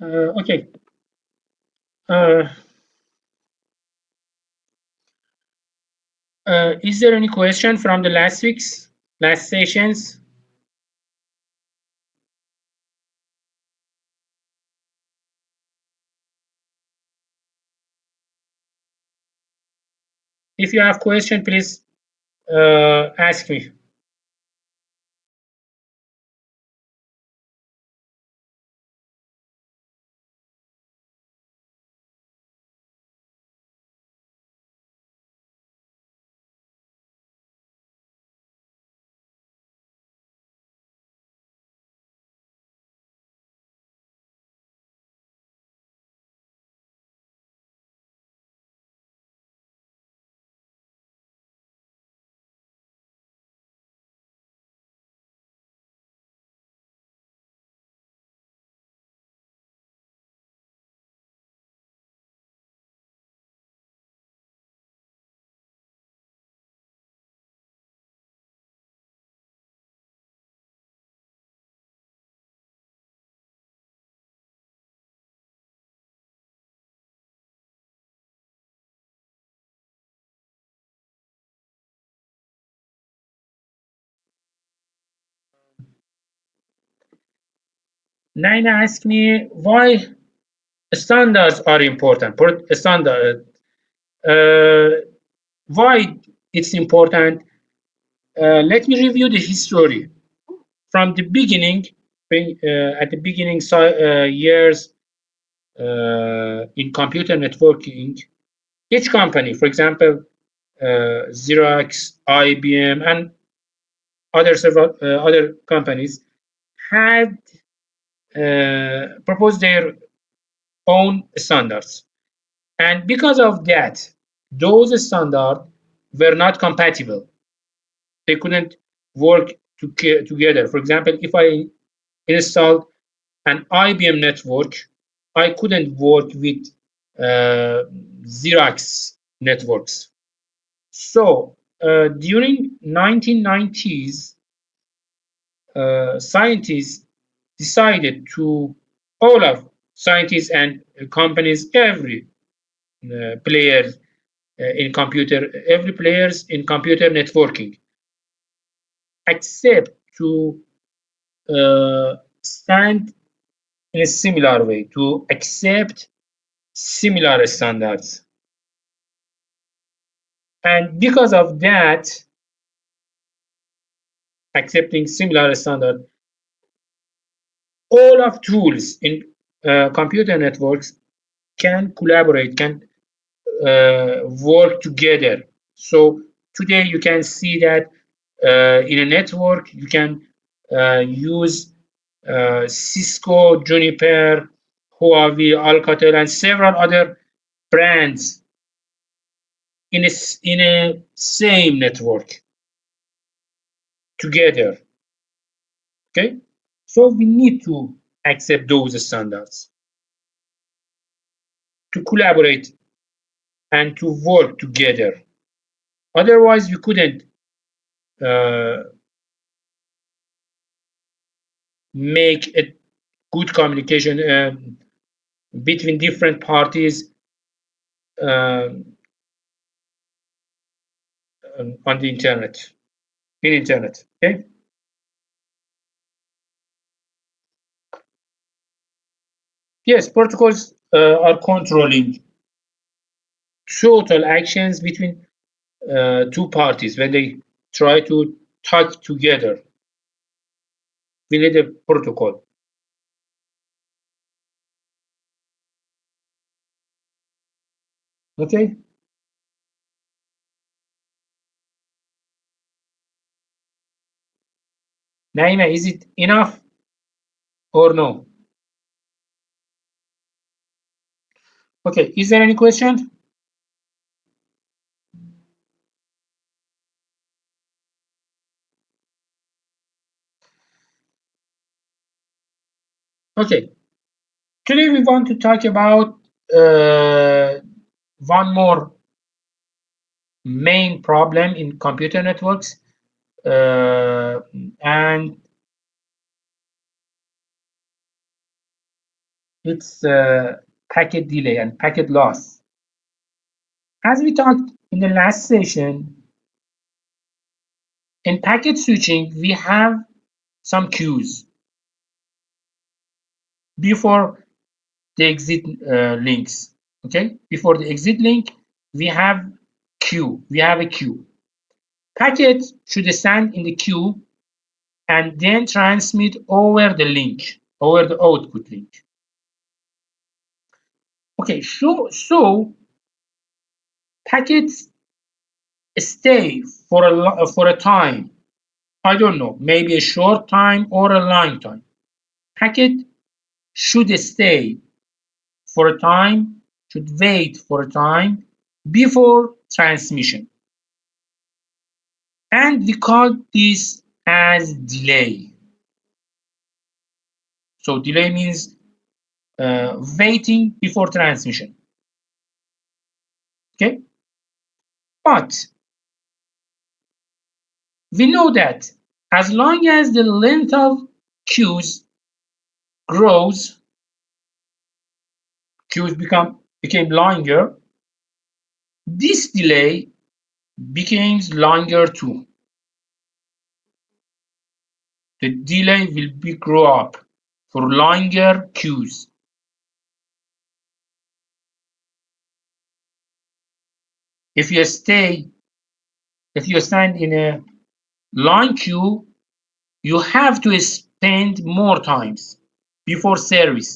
Okay. Uh, is there any question from the last sessions? If you have question, please ask me. Naina asked me why standards are important. Standard, uh, why it's important. Let me review the history from the beginning. At the beginning years in computer networking, each company, for example, Xerox, IBM, and other companies, had proposed their own standards. And because of that, those standards were not compatible. They couldn't work together. For example, if I installed an IBM network, I couldn't work with Xerox networks. So during 1990s, scientists decided to all of scientists and companies, player every players in computer networking, accept to stand in a similar way, to accept similar standards. And because of that, accepting similar standard, all of tools in computer networks can collaborate, can work together. So today you can see that in a network you can use Cisco, Juniper, Huawei, Alcatel, and several other brands in a same network together. Okay, so we need to accept those standards to collaborate and to work together. Otherwise, we couldn't uh, make a good communication between different parties uh, on the internet, in internet. Okay. Yes, protocols are controlling total actions between two parties when they try to talk together. We need a protocol. Okay. Naima, is it enough or no? Okay. Is there any question? Okay. Today we want to talk about one more main problem in computer networks, uh, and it's packet delay and packet loss. As we talked in the last session, in packet switching, we have some queues before the exit links. Okay, before the exit link, we have queue. We have a queue. Packets should stand in the queue and then transmit over the link, over the output link. Okay, so packets stay for a time. I don't know, maybe a short time or a long time. Packet should stay for a time, should wait for a time before transmission. And we call this as delay. So delay means waiting before transmission. Okay, but we know that as long as the length of queues grows, queues became longer, this delay becomes longer too. The delay will grow up for longer queues. If you stand in a long queue, you have to spend more times before serving,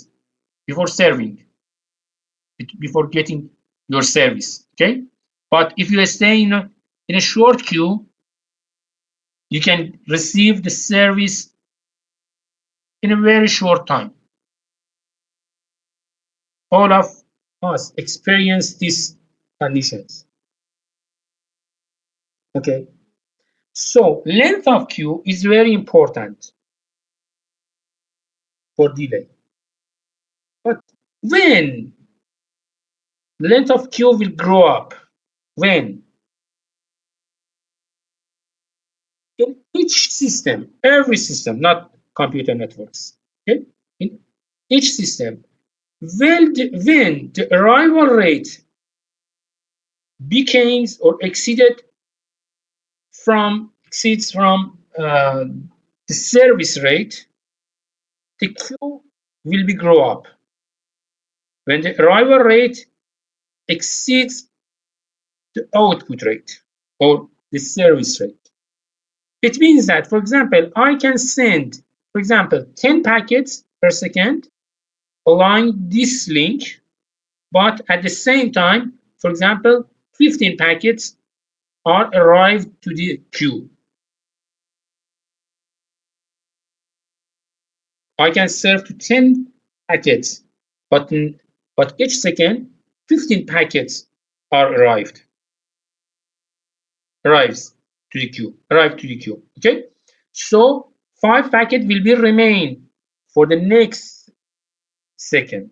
before getting your service. Okay, but if you stay in a short queue, you can receive the service in a very short time. All of us experience these conditions. Okay, so length of queue is very important for delay. But when length of queue will grow up, when in each system, every system, not computer networks, okay, in each system, when the arrival rate becomes or exceeds from the service rate, the queue will be grow up. When the arrival rate exceeds the output rate or the service rate, it means that, for example, I can send, for example, 10 packets per second along this link, but at the same time, for example, 15 packets are arrived to the queue. I can serve to 10 packets, but each second 15 packets are arrives to the queue. Okay, so 5 packets will be remain for the next second,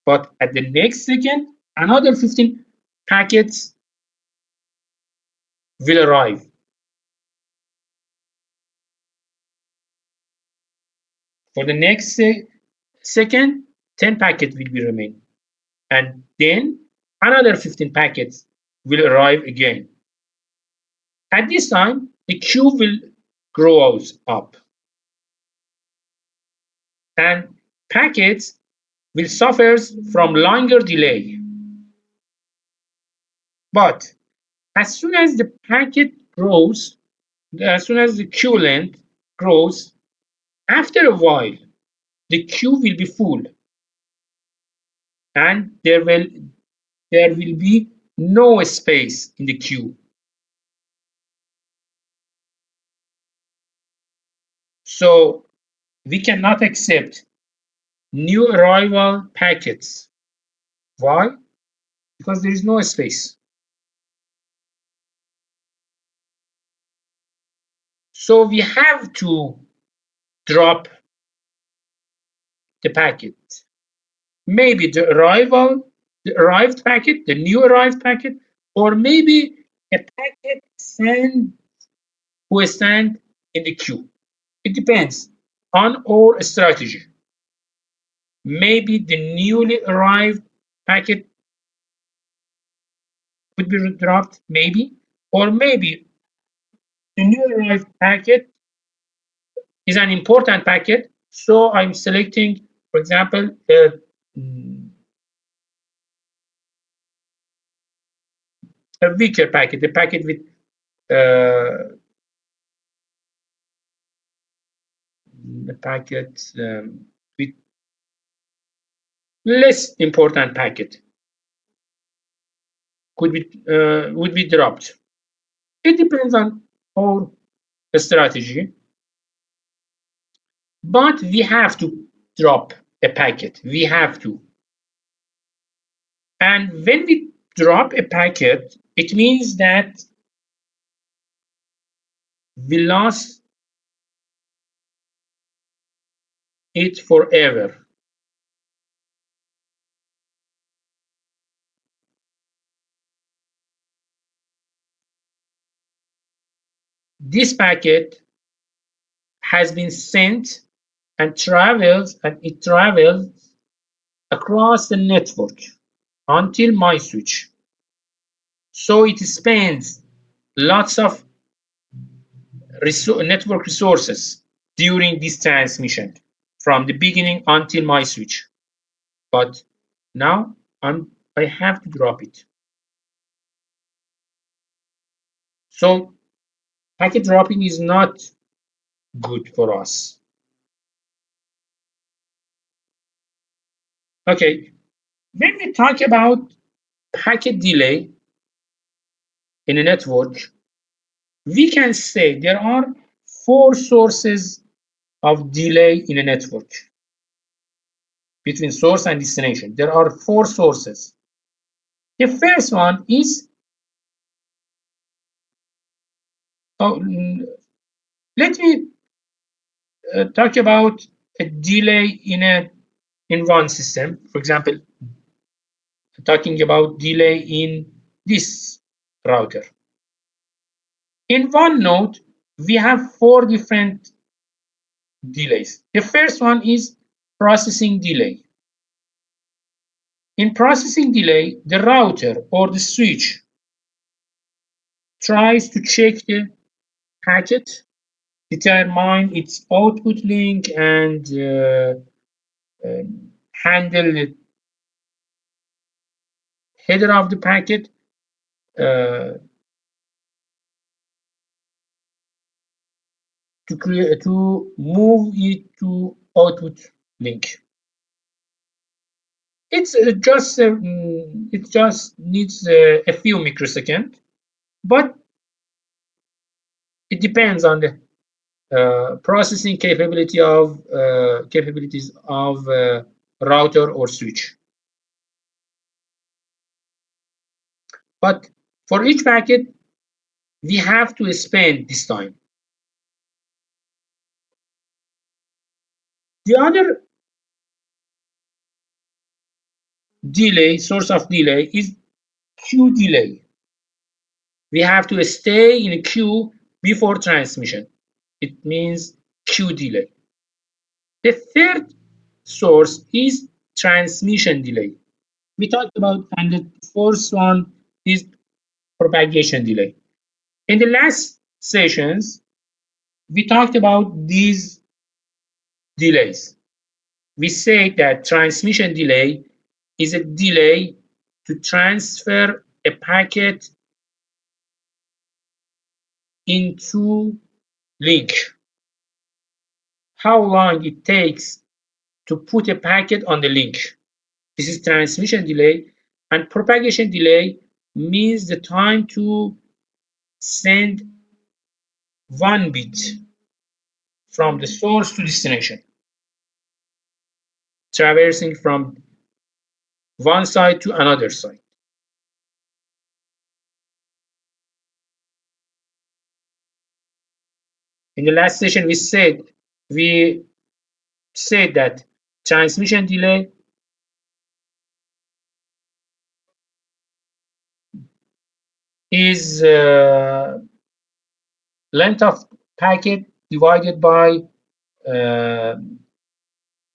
but at the next second another 15 packets will arrive. For the next second, 10 packets will be remain, and then another 15 packets will arrive again. At this time, the queue will grow up, and packets will suffer from longer delay. But as soon as the packet grows, as soon as the queue length grows, after a while, the queue will be full, and there will be no space in the queue. So we cannot accept new arrival packets. Why? Because there is no space. So we have to drop the packet. Maybe the arrived packet, the new arrived packet, or maybe a packet who stand in the queue. It depends on our strategy. maybe the newly arrived packet could be dropped, maybe, or maybe the newly arrived packet is an important packet. So I'm selecting, for example, a weaker packet, a packet with a packet with less important packet could be would be dropped. It depends on our strategy, but we have to drop a packet. We have to. And when we drop a packet, it means that we lost it forever. This packet has been sent and it travels across the network until my switch. So it spends lots of network resources during this transmission from the beginning until my switch. But now I have to drop it. So packet dropping is not good for us. Okay, when we talk about packet delay in a network, we can say there are 4 sources of delay in a network between source and destination. There are 4 sources. The first one is let me talk about a delay in one system. For example, talking about delay in this router. In one node, we have 4 different delays. The first one is processing delay. In processing delay, the router or the switch tries to check the packet, determine its output link, and handle the header of the packet to move it to output link. It just needs a few microseconds, but it depends on the processing capabilities of router or switch. But for each packet, we have to spend this time. The other source of delay is queue delay. We have to stay in a queue before transmission. It means queue delay. The third source is transmission delay. We talked about, and the fourth one is propagation delay. In the last sessions, we talked about these delays. We say that transmission delay is a delay to transfer a packet into link. How long it takes to put a packet on the link. This is transmission delay, and propagation delay means the time to send one bit from the source to destination, traversing from one side to another side. In the last session, we said that transmission delay is length of packet divided by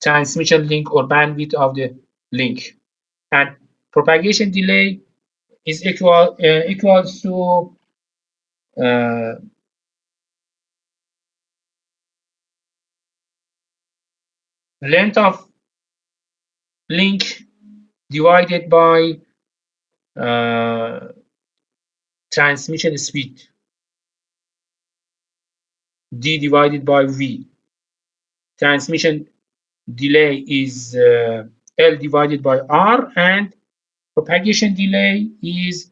transmission link or bandwidth of the link, and propagation delay is equals to length of link divided by transmission speed, d divided by v. Transmission delay is L divided by R, and propagation delay is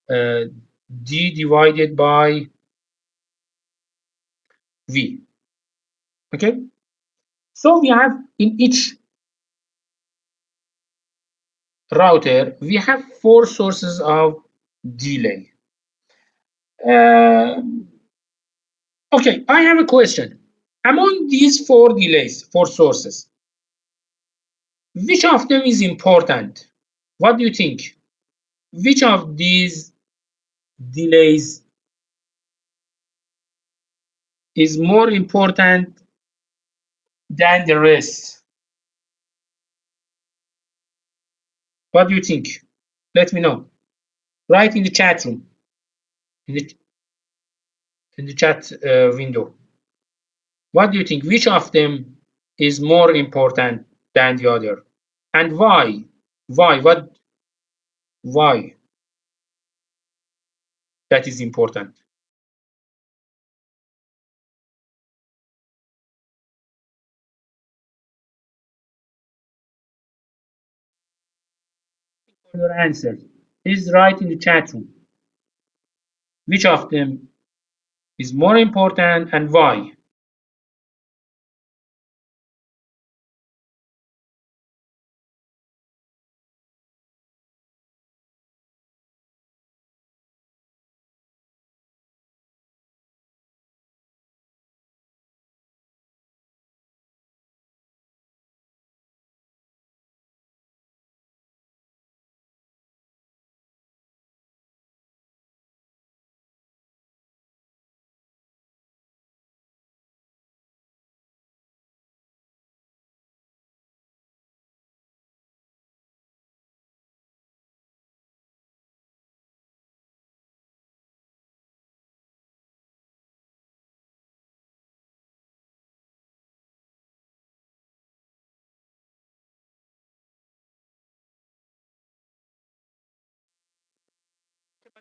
d divided by v. Okay, so we have in each router we have 4 sources of delay. Okay, I have a question. Among these 4 delays, 4 sources, which of them is important? What do you think? Which of these delays is more important than the rest? What do you think? Let me know. Write in the chat room, in the chat window. What do you think? Which of them is more important than the other? And why? Why? Why that is important? For your answer, please write in the chat room. Which of them is more important and why?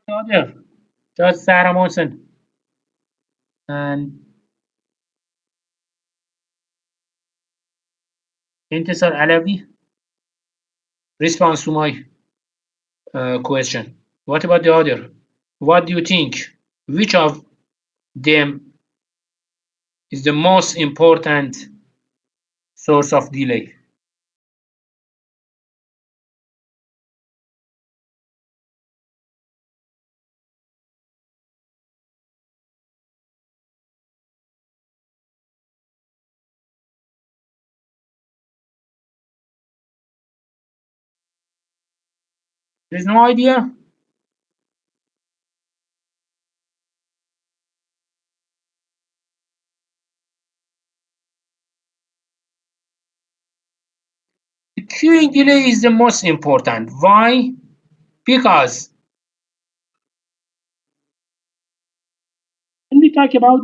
The other, Judge Sarah Monson and Intisar Alavi. Response to my question. What about the other? What do you think? Which of them is the most important source of delay? There's no idea. The queuing delay is the most important. Why? Because when we talk about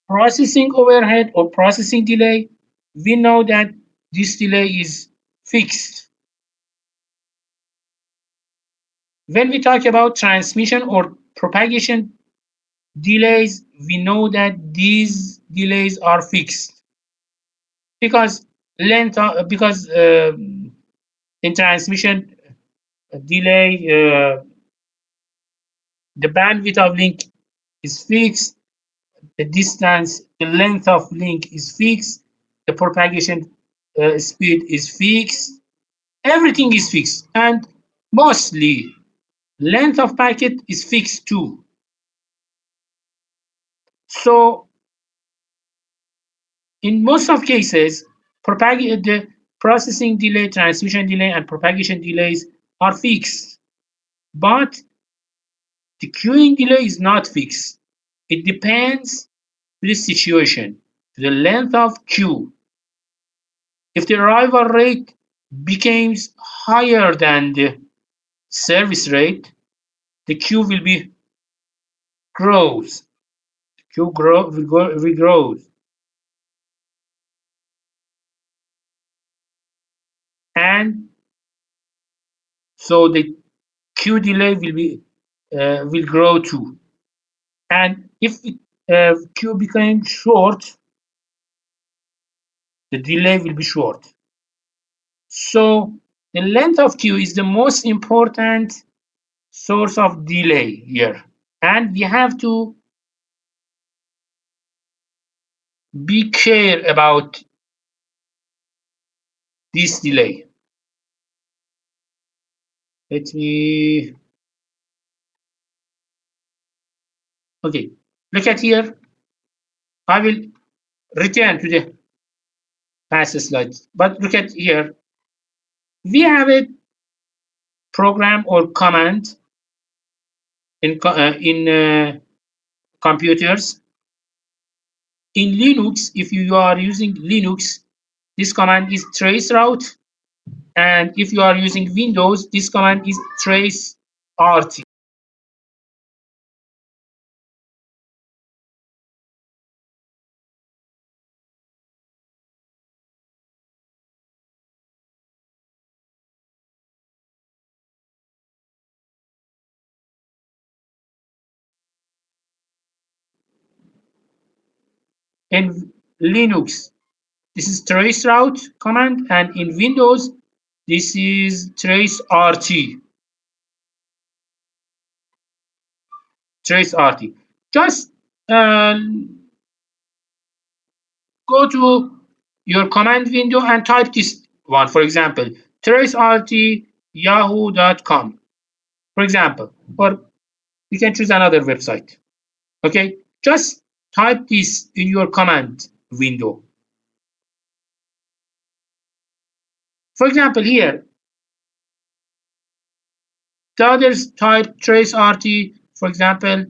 processing overhead or processing delay, we know that this delay is fixed. When we talk about transmission or propagation delays, we know that these delays are fixed because in transmission delay, the bandwidth of link is fixed, the distance, the length of link is fixed, the propagation speed is fixed, everything is fixed, and mostly length of packet is fixed too. So in most of cases, the processing delay, transmission delay, and propagation delays are fixed, but the queuing delay is not fixed. It depends on the situation, the length of queue. if the arrival rate becomes higher than the service rate, the queue will be grows. The queue will grow. And so the queue delay will grow too. And if queue becomes short, the delay will be short. So the length of queue is the most important source of delay here. And we have to be care about this delay. Let me, okay, look at here. I will return to the past slides, but look at here. We have a program or command in computers. In Linux, if you are using Linux, this command is traceroute, and if you are using Windows, this command is traceRT. In Linux, this is traceroute command, and in Windows, this is traceRT. TraceRT. Just go to your command window and type this one. For example, traceRT yahoo.com. For example, or you can choose another website. Okay, just type this in your command window. For example, here, the others type traceRT, for example,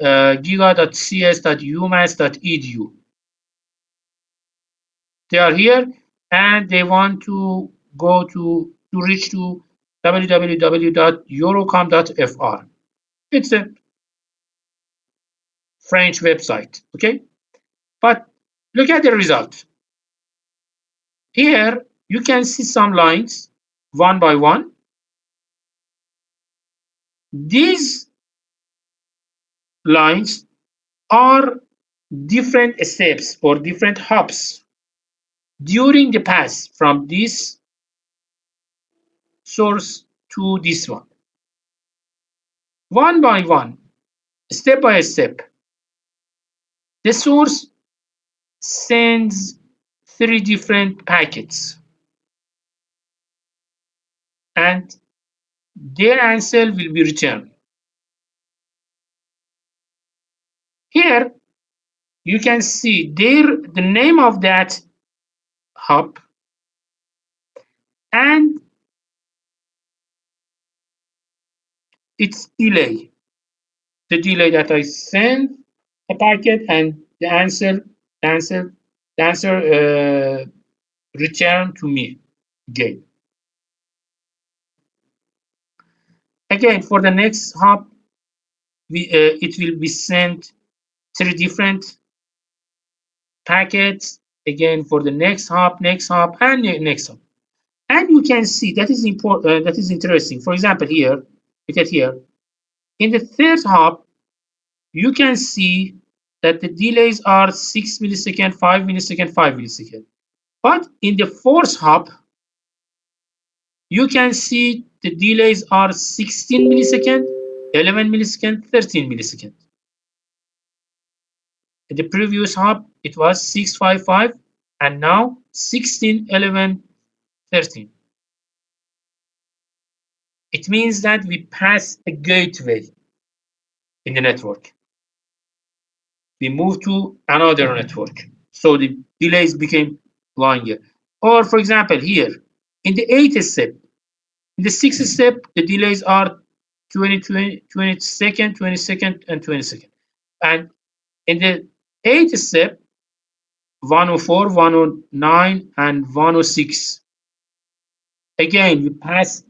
giga.cs.umass.edu. They are here and they want to go to reach to www.eurocom.fr. It's a French website, okay? But look at the result. Here you can see some lines one by one. These lines are different steps or different hops during the pass from this source to this one. One by one, step by step, the source sends 3 different packets and their answer will be returned. Here you can see the name of that hop and its delay. The delay that I send a packet and the answer return to me again. Again, for the next hop, it will be sent 3 different packets. Again, for the next hop, and next hop. And you can see that is important. That is interesting. For example, here, look at here. In the third hop, you can see that the delays are 6 millisecond, 5 millisecond, 5 millisecond. But in the fourth hop, you can see the delays are 16 millisecond, 11 millisecond, 13 millisecond. In the previous hop, it was 655, and now 16, 11, 13. It means that we pass a gateway in the network. We move to another network. So the delays became longer. Or for example, here, in the 8th step, in the 6th step, the delays are 20 second, 20 second, and 20 second. And in the 8th step, 104, 109, and 106. Again, we pass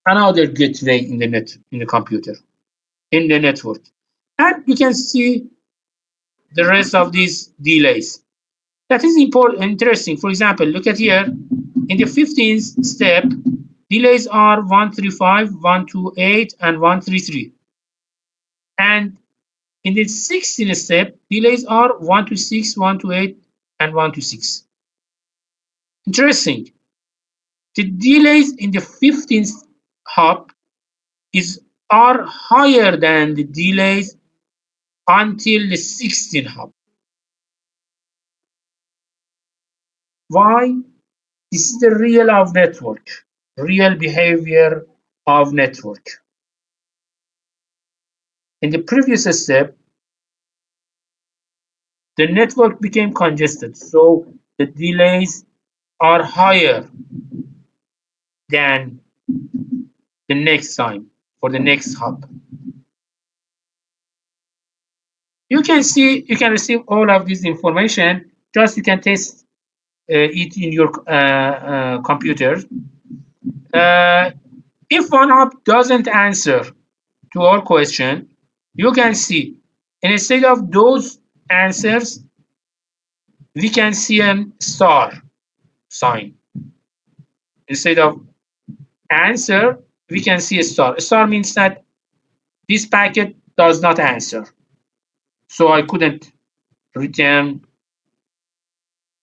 another gateway in the computer, in the network. And you can see the rest of these delays. That is important, interesting. For example, look at here. In the 15th step, delays are 135, 128, and 133. And in the 16th step, delays are 126, 128, and 126. Interesting. The delays in the 15th hop are higher than the delays until the 16th hop. Why? This is the real of network, real behavior of network. In the previous step, the network became congested, so the delays are higher than the next time for the next hop. You can see, you can receive all of this information. Just you can test it in your computer. If one hop doesn't answer to our question, you can see instead of those answers, we can see a star sign. Instead of answer, we can see a star. A star means that this packet does not answer. So I couldn't return,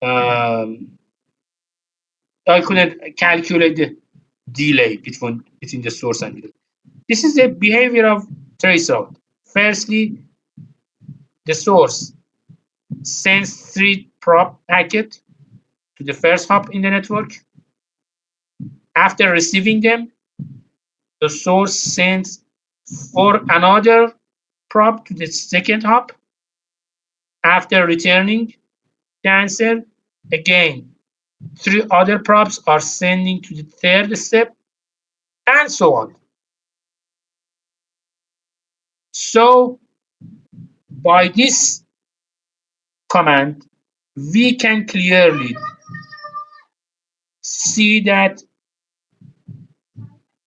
I couldn't calculate the delay between the source and delay. This is the behavior of traceroute. Firstly, the source sends 3 prop packet to the first hop in the network. After receiving them, the source sends for another prop to the second hop. After returning the answer, again, 3 other props are sending to the third step, and so on. So by this command, we can clearly see that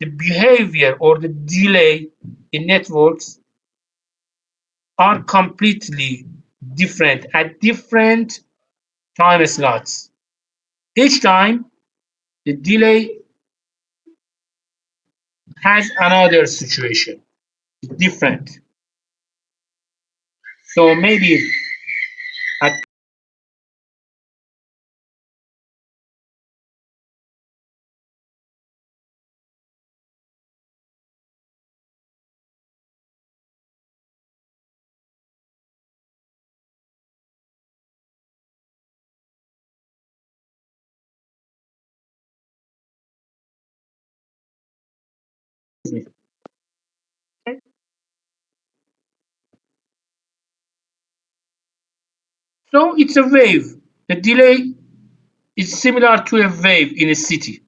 the behavior or the delay in networks are completely different at different time slots. Each time, the delay has another situation, different. So maybe at so it's a wave. The delay is similar to a wave in a city.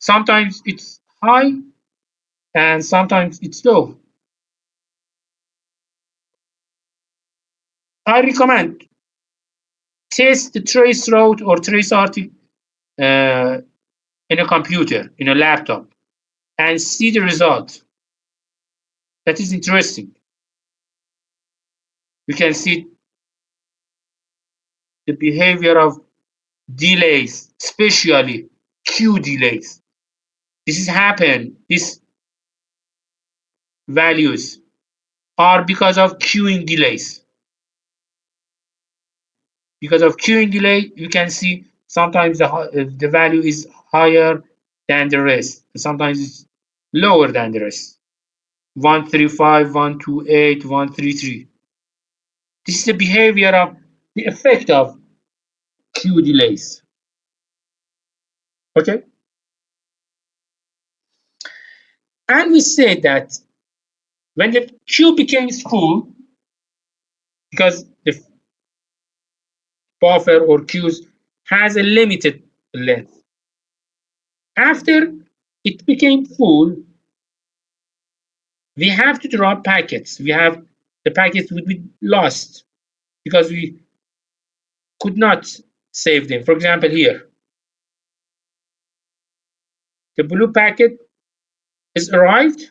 Sometimes it's high and sometimes it's low. I recommend test the trace route or trace article in a computer, in a laptop, and see the result. That is interesting. You can see the behavior of delays, especially queue delays. This is happen. These values are because of queuing delays. Because of queuing delay, you can see sometimes the value is higher than the rest. Sometimes it's lower than the rest. 135, 128, 133. This is the behavior of the effect of queue delays. Okay? And we said that when the queue becomes full, because the buffer or queues has a limited length. After it became full, we have to drop packets. The packets would be lost. because we could not save them. For example, here, the blue packet is arrived.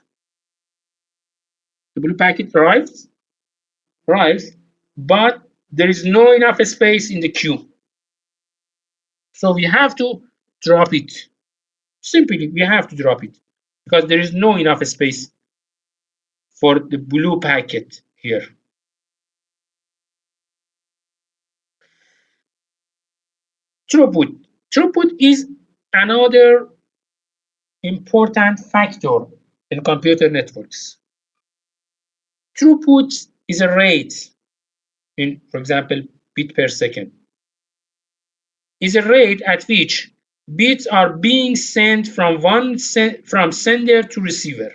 The blue packet arrives, but there is no enough space in the queue. So we have to drop it. Simply, we have to drop it because there is no enough space for the blue packet here. Throughput. Throughput is another important factor in computer networks. Throughput is a rate in, for example, bit per second. Is a rate at which bits are being sent from from sender to receiver.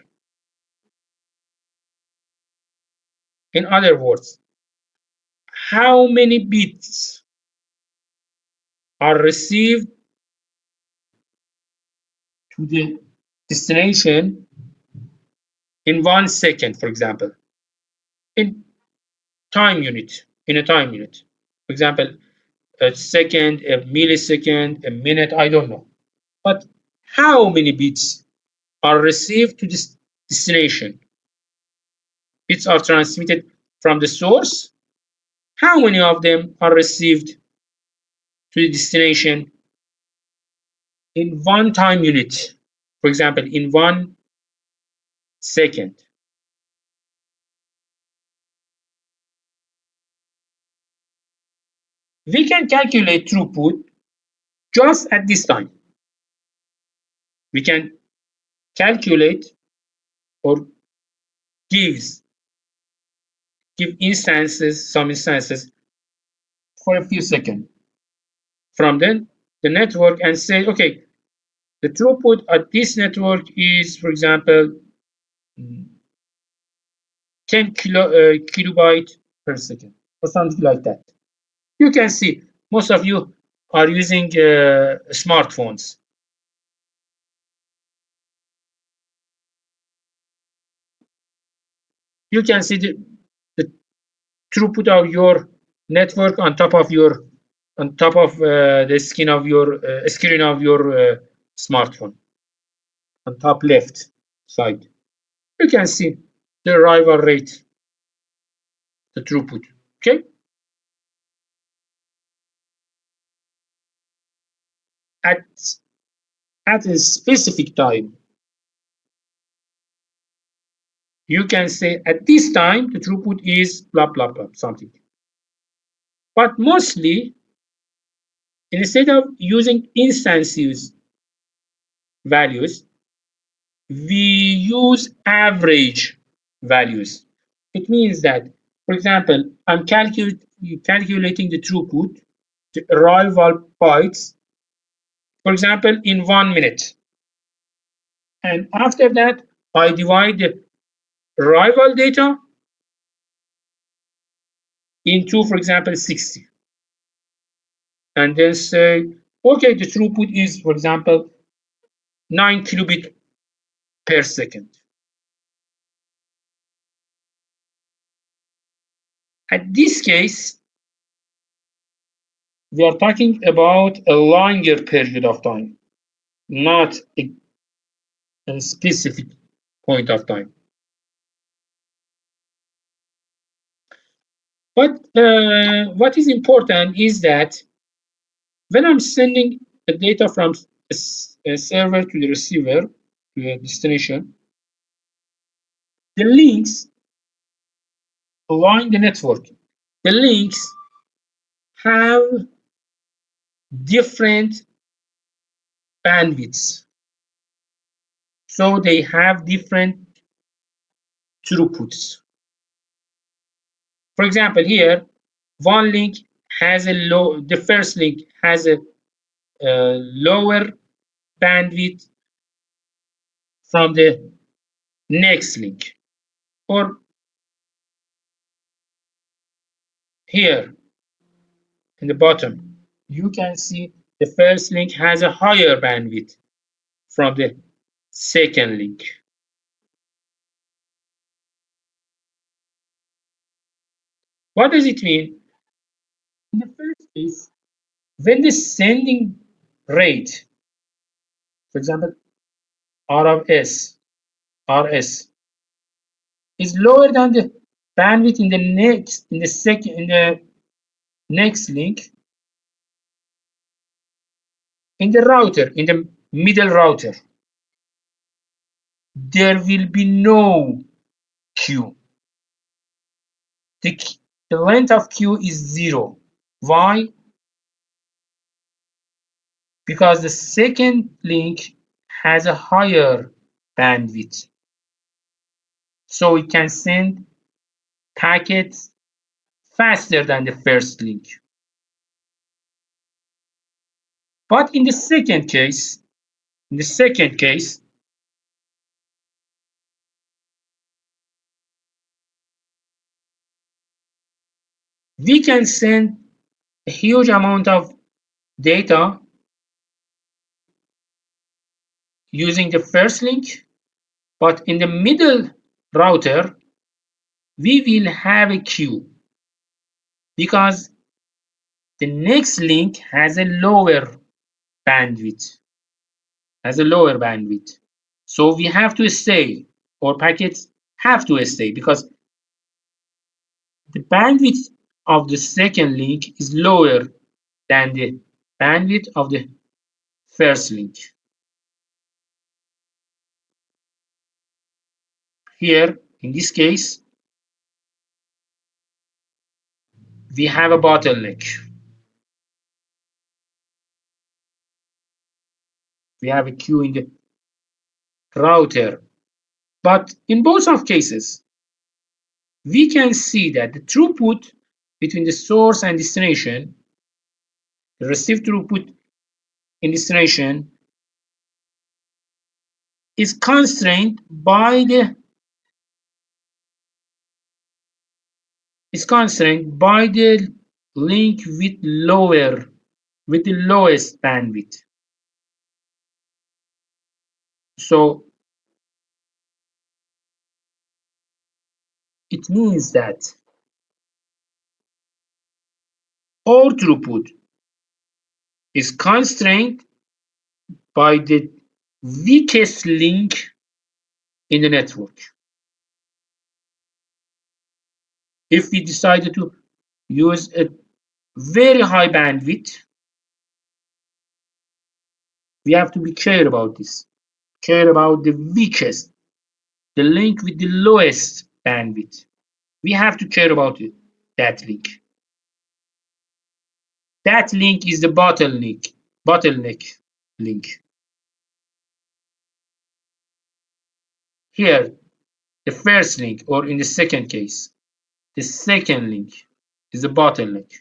In other words, how many bits are received to the destination in 1 second, for example, in time unit, in a time unit. For example, a second, a millisecond, a minute, I don't know. But how many bits are received to this destination? Bits are transmitted from the source. How many of them are received to the destination in one time unit? For example, in 1 second. We can calculate throughput just at this time. We can calculate or give instances, some instances for a few seconds from then the network and say, okay, the throughput at this network is, for example, 10 kilobyte per second or something like that. You can see most of you are using smartphones. You can see the throughput of your network on top of the screen of your smartphone on top left side. You can see the arrival rate, the throughput. Okay. At a specific time, you can say at this time the throughput is blah blah blah something. But mostly, instead of using instances values, we use average values. It means that, for example, I'm calculating the throughput, the arrival bytes, for example, in 1 minute. And after that, I divide the arrival data into, for example, 60. And then say, okay, the throughput is, for example, 9 kilobit per second. At this case, we are talking about a longer period of time, not a specific point of time. But what is important is that when I'm sending the data from a server to the receiver, to the destination, the links along the network, the links have different bandwidths. So they have different throughputs. For example, here, one link has the first link has a lower bandwidth from the next link. Or here in the bottom, you can see the first link has a higher bandwidth from the second link. What does it mean? In the first case, when the sending rate, for example, R of S, RS, is lower than the bandwidth in the next link, in the router, in the middle router, there will be no queue. The length of queue is 0. Why? Because the second link has a higher bandwidth. So it can send packets faster than the first link. But in the second case, we can send a huge amount of data using the first link, but in the middle router, we will have a queue because the next link has a lower bandwidth, So we have to stay, or packets have to stay, because the bandwidth of the second link is lower than the bandwidth of the first link. Here, in this case, we have a bottleneck. We have a queue in the router. But in both of cases, we can see that the throughput between the source and destination, the received throughput in destination, is constrained by the link with the lowest bandwidth. So it means that our throughput is constrained by the weakest link in the network. If we decided to use a very high bandwidth, we have to be clear about this. Care about the weakest, the link with the lowest bandwidth. We have to care about it, that link. That link is the bottleneck link. Here, the first link, or in the second case, the second link is the bottleneck.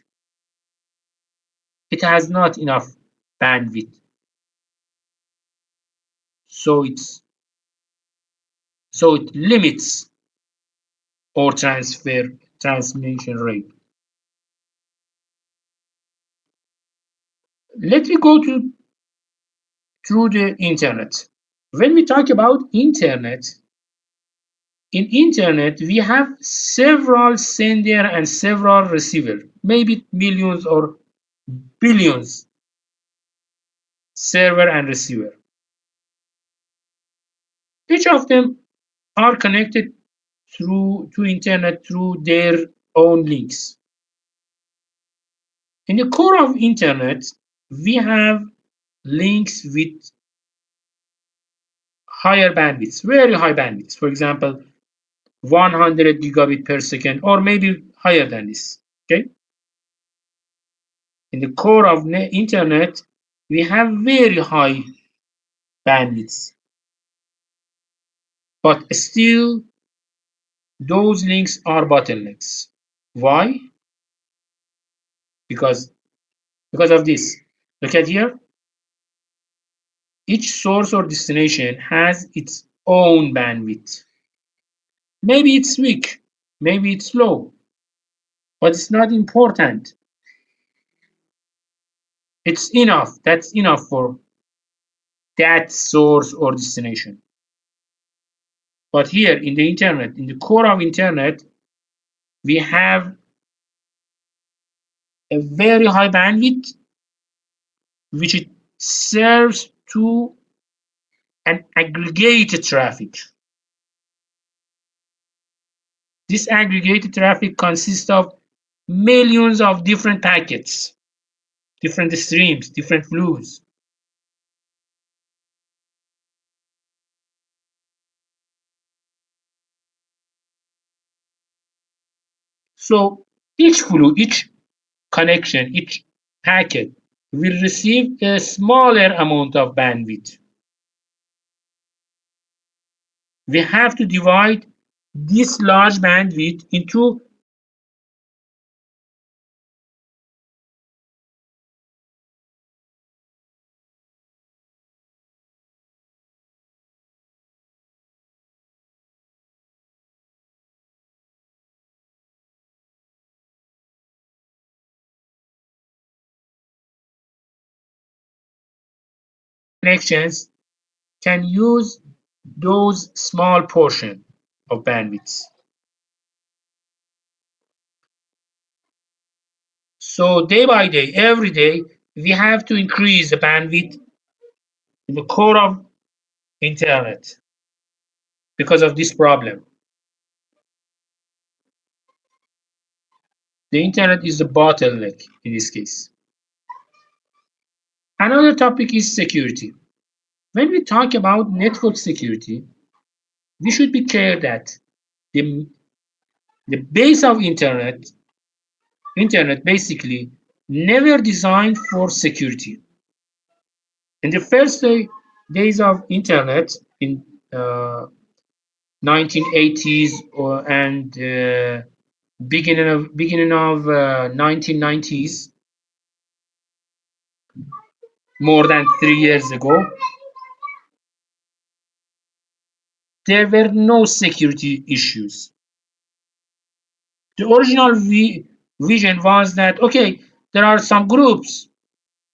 It has not enough bandwidth. So it limits our transmission rate. Let me go through the internet. When we talk about internet, in internet we have several sender and several receiver, maybe millions or billions server and receiver. Each of them are connected to internet through their own links. In the core of internet, we have links with higher bandwidths, very high bandwidths. For example, 100 gigabit per second, or maybe higher than this. Okay. In the core of internet, we have very high bandwidths, but still those links are bottlenecks. Why? Because of this. Look at here. Each source or destination has its own bandwidth. Maybe it's weak, maybe it's low, but it's not important. It's enough. That's enough for that source or destination. But here in the internet, in the core of internet, we have a very high bandwidth which it serves to an aggregated traffic. This aggregated traffic consists of millions of different packets, different streams, different flows. So each flow, each connection, each packet will receive a smaller amount of bandwidth. We have to divide this large bandwidth into connections can use those small portion of bandwidths. So day by day, every day, we have to increase the bandwidth in the core of internet because of this problem. The internet is the bottleneck in this case. Another topic is security. When we talk about network security, we should be clear that the base of internet basically never designed for security. In the first days of internet in 1980s and beginning of 1990s, more than 3 years ago, there were no security issues. The original vision was that, okay, there are some groups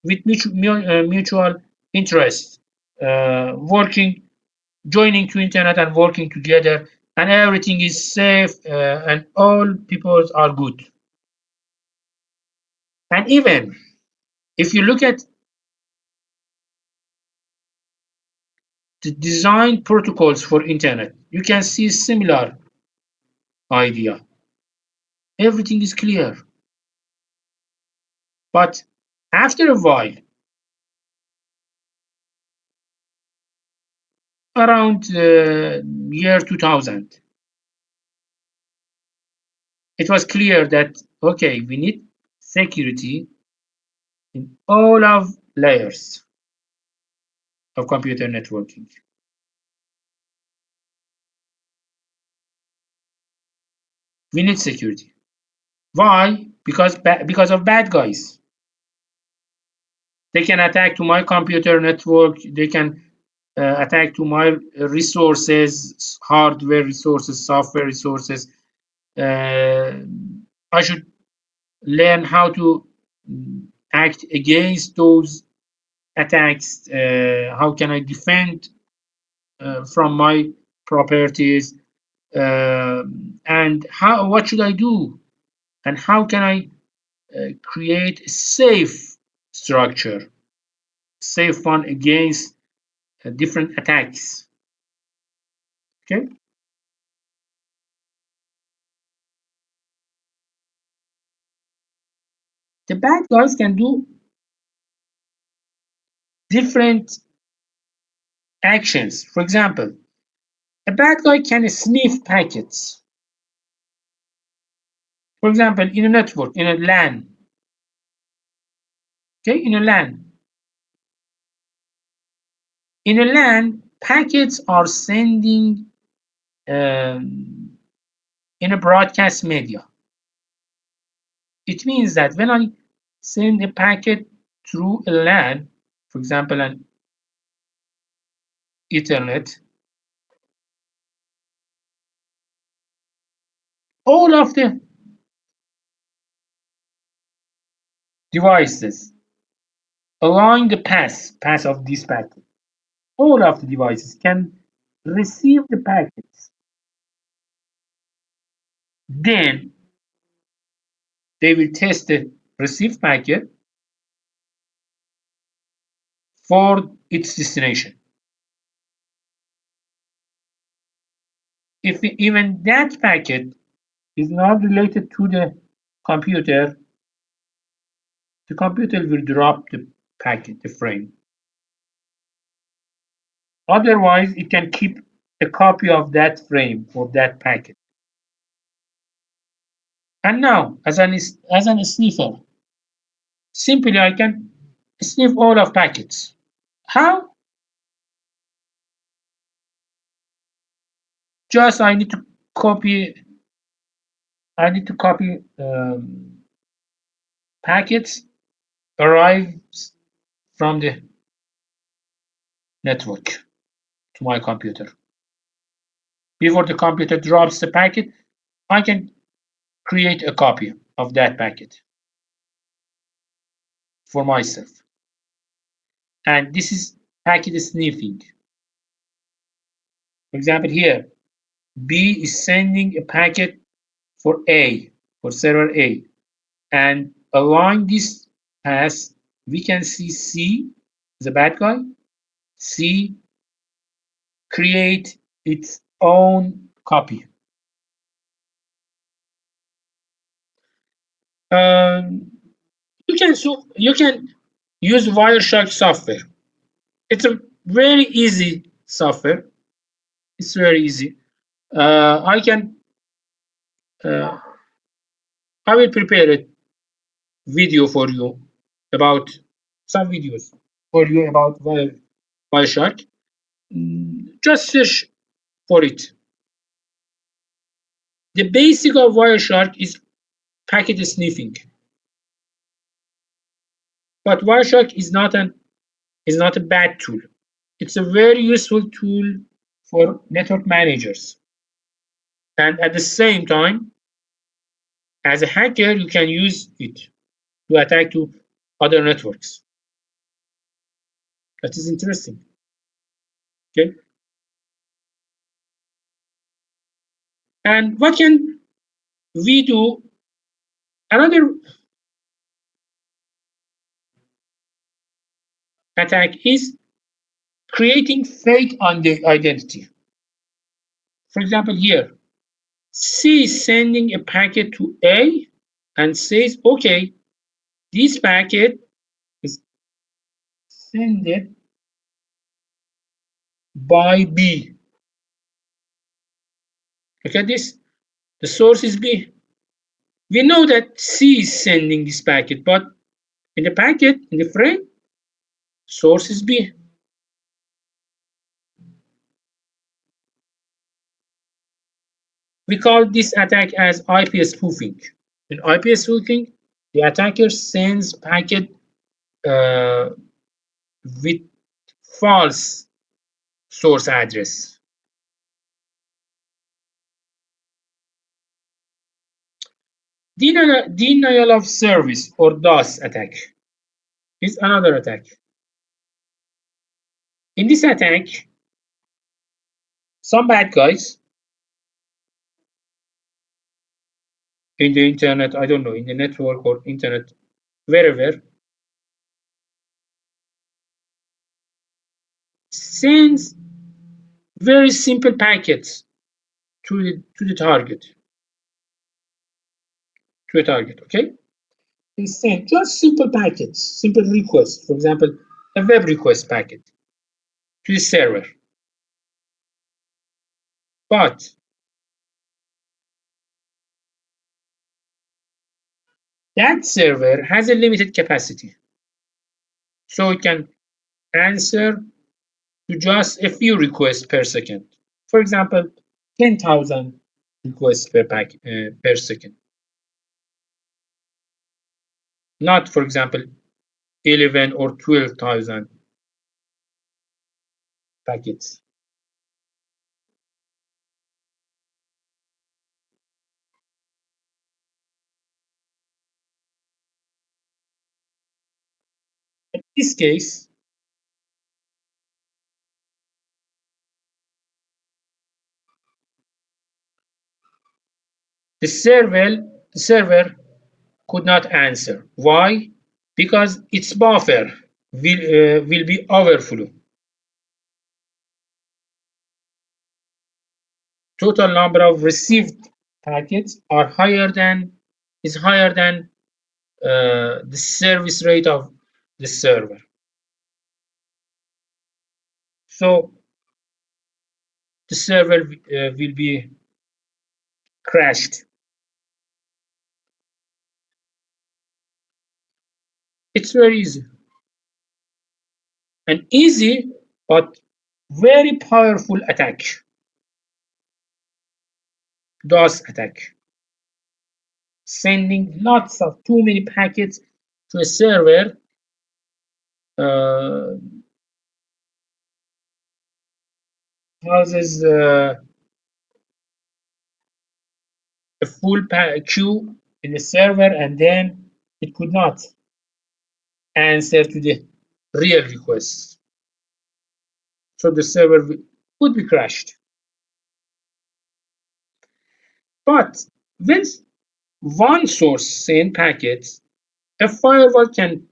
with mutual interest joining to internet and working together, and everything is safe and all people are good. And even if you look at the design protocols for internet, you can see similar idea. Everything is clear. But after a while, around year 2000, it was clear that, okay, we need security in all of layers of computer networking. We need security. Why? Because of bad guys. They can attack to my computer network. They can attack to my resources, hardware resources, software resources. I should learn how to act against those attacks. How can I defend from my properties? And what should I do? And how can I create a safe structure, safe one against different attacks? Okay. The bad guys can do different actions. For example, a bad guy can sniff packets. For example, in a network, in a LAN. Okay, in a LAN. In a LAN, packets are sending in a broadcast media. It means that when I send a packet through a LAN, for example, an Ethernet, all of the devices along the path of this packet, all of the devices can receive the packets. Then they will test it received packet for its destination. If even that packet is not related to the computer will drop the packet, the frame. Otherwise, it can keep a copy of that frame or that packet. And now, as an sniffer, simply I can sniff all of packets. How? Just I need to copy. Packets arrives from the network to my computer. Before the computer drops the packet, I can create a copy of that packet for myself. And this is packet sniffing. For example, here, B is sending a packet for A, for server A. And along this path, we can see C, the bad guy, C create its own copy. You can use Wireshark software. It's a very easy software. It's very easy. I will prepare a video for you about some videos for you about Wireshark. Just search for it. The basic of Wireshark is packet sniffing, but Wireshark is not a bad tool. It's a very useful tool for network managers. And at the same time, as a hacker, you can use it to attack to other networks. That is interesting. Okay. And what can we do? Another attack is creating fake identity. For example, here, C is sending a packet to A and says, okay, this packet is sent by B. Look at this. The source is B. We know that C is sending this packet, but in the packet, in the frame, source is B. We call this attack as IP spoofing. In IP spoofing, the attacker sends packet with false source address. Denial of service or DOS attack is another attack. In this attack, some bad guys in the internet, I don't know, in the network or internet, wherever, sends very simple packets to the target. To a target, okay? They send just simple packets, simple requests, for example, a web request packet to the server. But that server has a limited capacity. So it can answer to just a few requests per second. For example, 10,000 requests per second. Not, for example, 11 or 12,000 packets. In this case, the server could not answer. Why? Because its buffer will be overflow. Total number of received packets is higher than the service rate of the server. So the server will be crashed. It's very easy. An easy but very powerful attack. DOS attack. Sending lots of too many packets to a server causes a full queue in the server, and then it could not answer to the real requests. So the server would be crashed. But when one source sends packets, a firewall can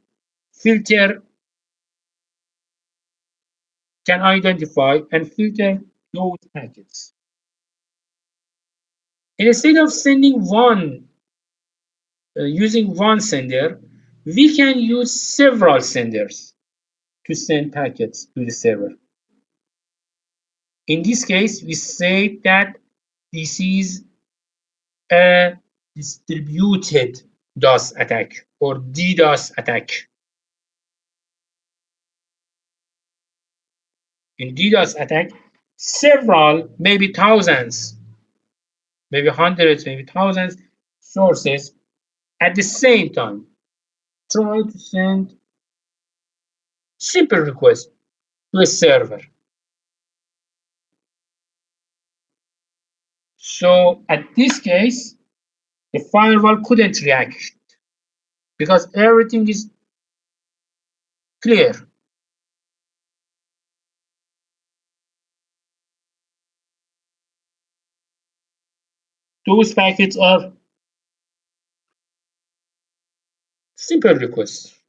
identify and filter those packets. Instead of using one sender, we can use several senders to send packets to the server. In this case, we say that this is a distributed DOS attack or DDoS attack. In DDoS attack, several, maybe thousands, maybe hundreds, maybe thousands sources at the same time try to send simple requests to a server. So at this case, the firewall couldn't react because everything is clear. Those packets are simple requests.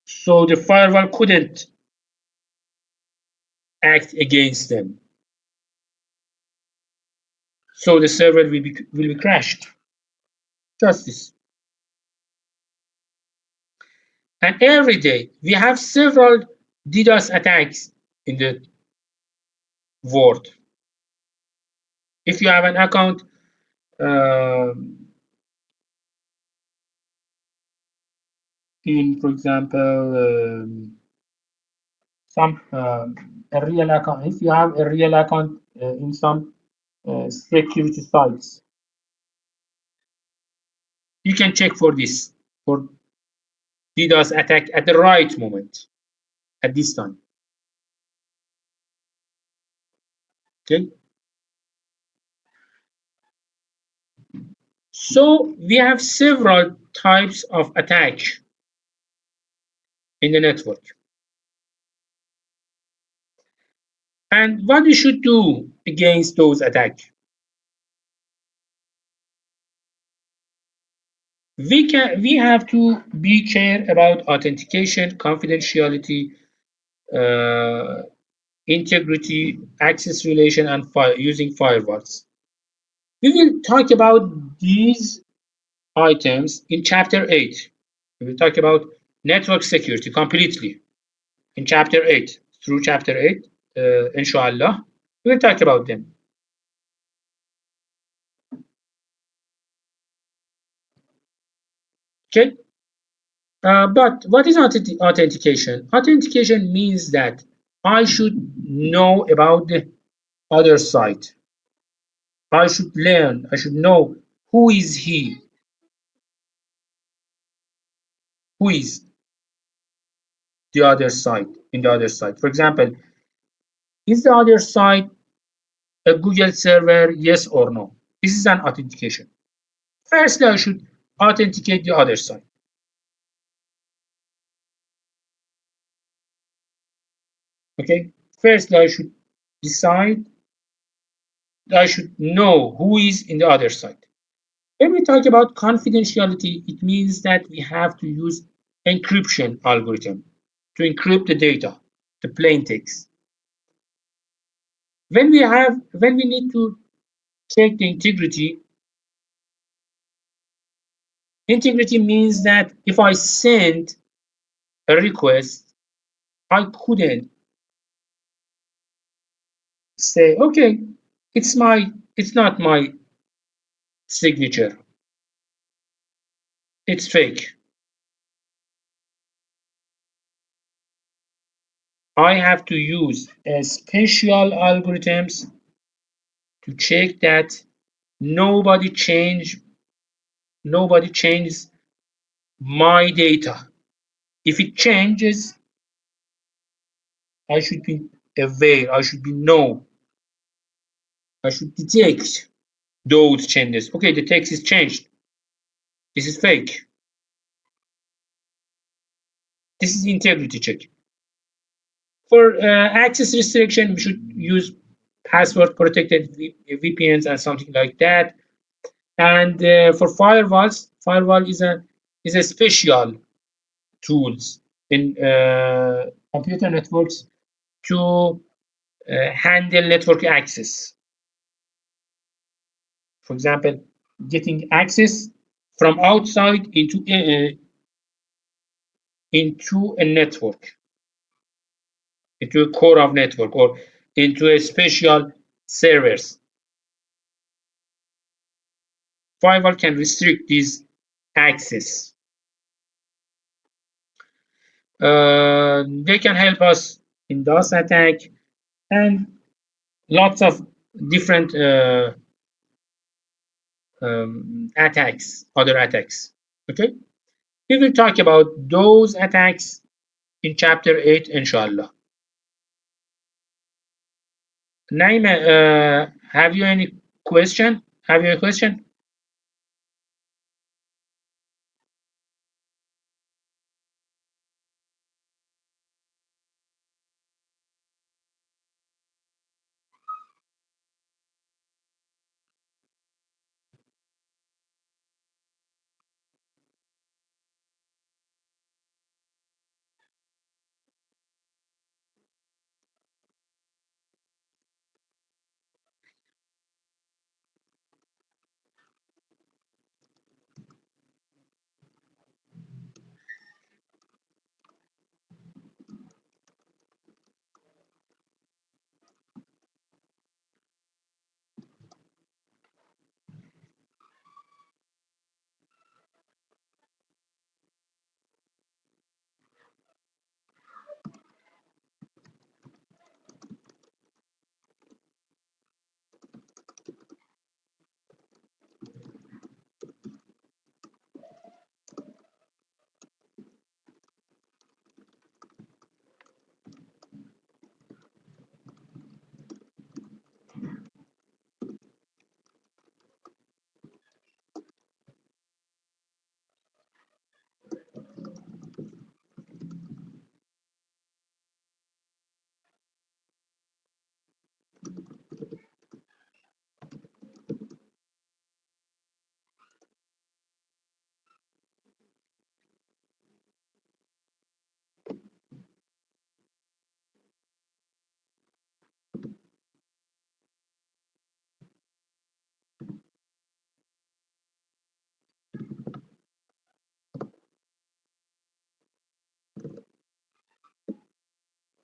So the firewall couldn't act against them. So the server will be crashed. Just this. And every day we have several DDoS attacks in the world. If you have an account in, for example, a real account. If you have a real account in some security sites, you can check for this, for DDoS attack at the right moment, at this time. Okay. So we have several types of attack in the network. And what we should do against those attacks? We have to be care about authentication, confidentiality, integrity, access relation, and using firewalls. We will talk about these items in chapter 8. We will talk about network security completely in chapter 8. Through chapter 8, inshallah, we will talk about them. Okay. But what is authentication? Authentication means that I should know about the other side. I should learn, I should know who is he, who is the other side, in the other side. For example, is the other side a Google server, yes or no? This is an authentication. First, I should authenticate the other side. Okay. First, I should decide, I should know who is in the other side. When we talk about confidentiality, it means that we have to use encryption algorithm to encrypt the data, the plain text. When we need to check the integrity means that if I send a request, I couldn't say, okay, it's not my signature, it's fake. I have to use special algorithms to check that nobody change nobody changes my data. If it changes, I should be aware, I should be know, I should detect those changes. Okay, the text is changed. This is fake. This is integrity check. For access restriction, we should use password protected VPNs and something like that. And for firewalls, firewall is a special tools in computer networks to handle network access. For example, getting access from outside into a network, into a core of network, or into a special servers. Firewall can restrict this access. They can help us in DOS attack and lots of different attacks, other attacks. Okay, we will talk about those attacks in chapter 8, inshallah. Naima, have you any question? Have you a question?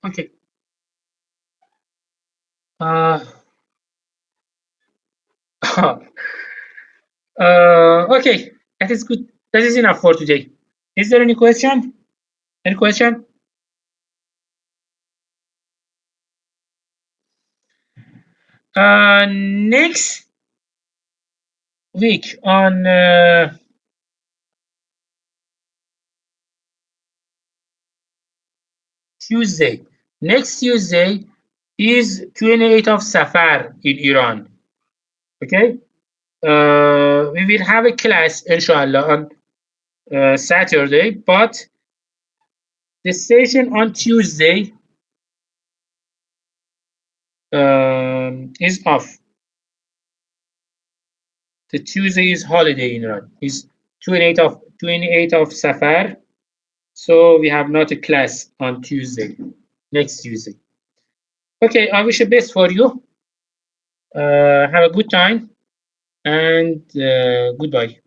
Okay. Uh, okay, that is good. That is enough for today. Is there any question? Any question? Next week on Tuesday. Next Tuesday is 28th of Safar in Iran. Okay. We will have a class, inshallah, on Saturday, but the session on Tuesday is off. The Tuesday is holiday in Iran. It's 28 of Safar, so we have not a class on Tuesday, next Tuesday. Okay, I wish the best for you. Have a good time and goodbye.